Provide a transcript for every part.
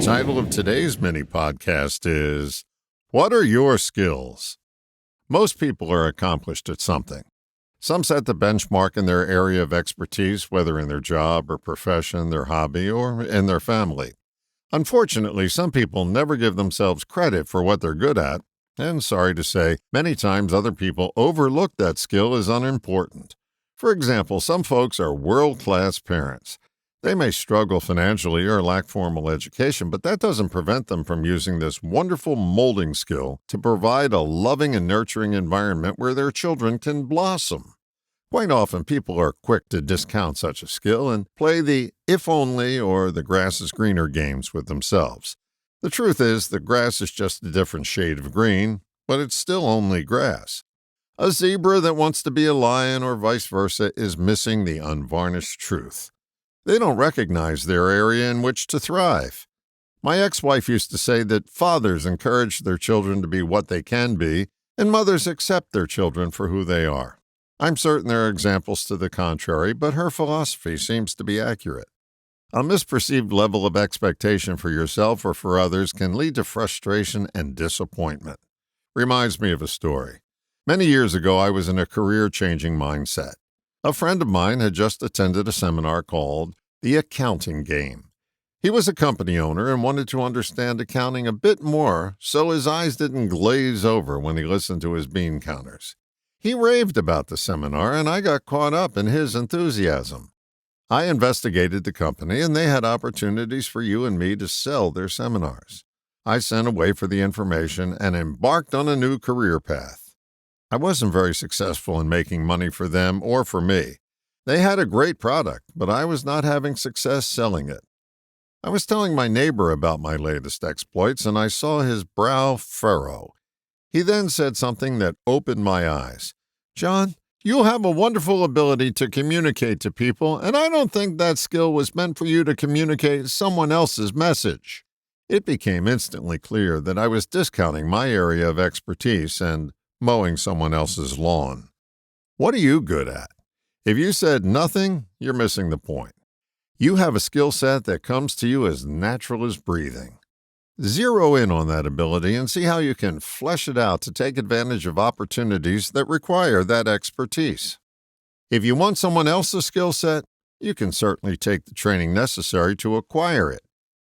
title of today's mini podcast is, What are your skills? Most people are accomplished at something. Some set the benchmark in their area of expertise, whether in their job or profession, their hobby, or in their family. Unfortunately, some people never give themselves credit for what they're good at, and sorry to say, many times other people overlook that skill as unimportant. For example, some folks are world-class parents. They may struggle financially or lack formal education, but that doesn't prevent them from using this wonderful molding skill to provide a loving and nurturing environment where their children can blossom. Quite often, people are quick to discount such a skill and play the if only or the grass is greener games with themselves. The truth is, the grass is just a different shade of green, but it's still only grass. A zebra that wants to be a lion or vice versa is missing the unvarnished truth. They don't recognize their area in which to thrive. My ex-wife used to say that fathers encourage their children to be what they can be, and mothers accept their children for who they are. I'm certain there are examples to the contrary, but her philosophy seems to be accurate. A misperceived level of expectation for yourself or for others can lead to frustration and disappointment. Reminds me of a story. Many years ago, I was in a career-changing mindset. A friend of mine had just attended a seminar called The Accounting Game. He was a company owner and wanted to understand accounting a bit more so his eyes didn't glaze over when he listened to his bean counters. He raved about the seminar, and I got caught up in his enthusiasm. I investigated the company, and they had opportunities for you and me to sell their seminars. I sent away for the information and embarked on a new career path. I wasn't very successful in making money for them or for me. They had a great product, but I was not having success selling it. I was telling my neighbor about my latest exploits, and I saw his brow furrow. He then said something that opened my eyes. "John, you have a wonderful ability to communicate to people, and I don't think that skill was meant for you to communicate someone else's message." It became instantly clear that I was discounting my area of expertise and mowing someone else's lawn. What are you good at? If you said nothing, you're missing the point. You have a skill set that comes to you as natural as breathing. Zero in on that ability and see how you can flesh it out to take advantage of opportunities that require that expertise. If you want someone else's skill set, you can certainly take the training necessary to acquire it.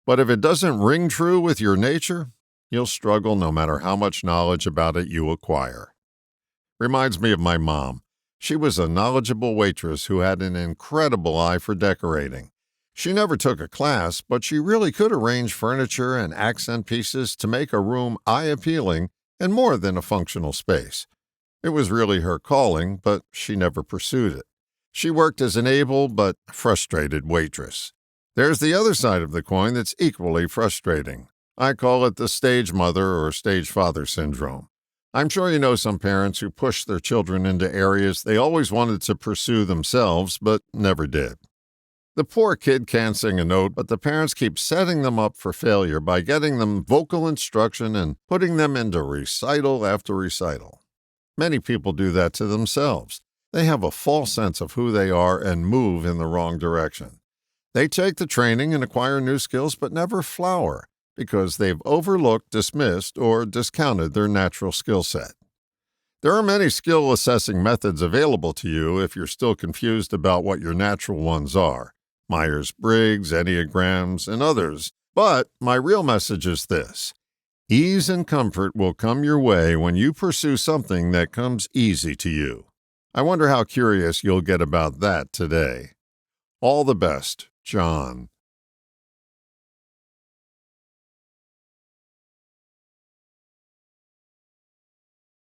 But if it doesn't ring true with your nature, you'll struggle no matter how much knowledge about it you acquire. Reminds me of my mom. She was a knowledgeable waitress who had an incredible eye for decorating. She never took a class, but she really could arrange furniture and accent pieces to make a room eye-appealing and more than a functional space. It was really her calling, but she never pursued it. She worked as an able but frustrated waitress. There's the other side of the coin that's equally frustrating. I call it the stage mother or stage father syndrome. I'm sure you know some parents who push their children into areas they always wanted to pursue themselves but never did. The poor kid can't sing a note, but the parents keep setting them up for failure by getting them vocal instruction and putting them into recital after recital. Many people do that to themselves. They have a false sense of who they are and move in the wrong direction. They take the training and acquire new skills but never flower, because they've overlooked, dismissed, or discounted their natural skill set. There are many skill assessing methods available to you if you're still confused about what your natural ones are. Myers-Briggs, Enneagrams, and others. But my real message is this. Ease and comfort will come your way when you pursue something that comes easy to you. I wonder how curious you'll get about that today. All the best, John.